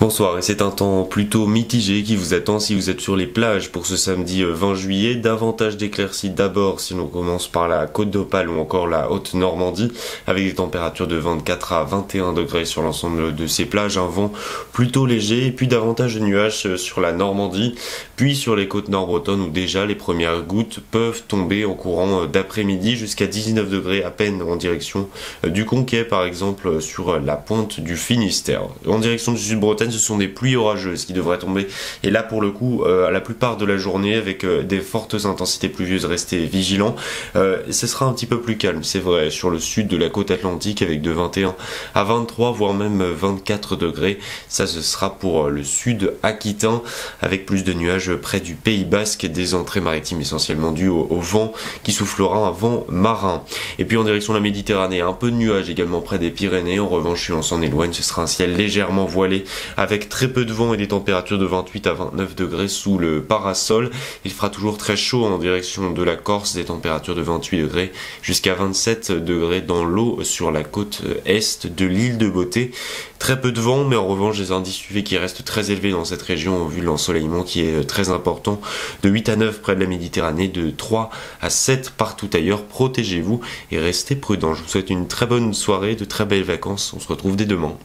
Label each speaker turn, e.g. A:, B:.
A: Bonsoir, et c'est un temps plutôt mitigé qui vous attend si vous êtes sur les plages pour ce samedi 20 juillet. Davantage d'éclaircies d'abord si l'on commence par la Côte d'Opale ou encore la Haute-Normandie, avec des températures de 24 à 21 degrés sur l'ensemble de ces plages, un vent plutôt léger, et puis davantage de nuages sur la Normandie, puis sur les côtes nord-bretonnes où déjà les premières gouttes peuvent tomber en courant d'après-midi jusqu'à 19 degrés à peine en direction du Conquet par exemple sur la pointe du Finistère. En direction du Sud-Bretagne, ce sont des pluies orageuses qui devraient tomber, et là pour le coup à la plupart de la journée avec des fortes intensités pluvieuses. Restez vigilants. Ce sera un petit peu plus calme, c'est vrai, sur le sud de la côte atlantique avec de 21 à 23 voire même 24 degrés. Ça, ce sera pour le sud aquitain avec plus de nuages près du Pays Basque, des entrées maritimes essentiellement dues au vent qui soufflera, un vent marin. Et puis en direction de la Méditerranée, un peu de nuages également près des Pyrénées. En revanche, si on s'en éloigne, ce sera un ciel légèrement voilé avec très peu de vent et des températures de 28 à 29 degrés sous le parasol. Il fera toujours très chaud en direction de la Corse, des températures de 28 degrés jusqu'à 27 degrés dans l'eau sur la côte est de l'île de Beauté. Très peu de vent, mais en revanche des indices UV qui restent très élevés dans cette région au vu de l'ensoleillement qui est très important, de 8 à 9 près de la Méditerranée, de 3 à 7 partout ailleurs. Protégez-vous et restez prudents. Je vous souhaite une très bonne soirée, de très belles vacances. On se retrouve dès demain.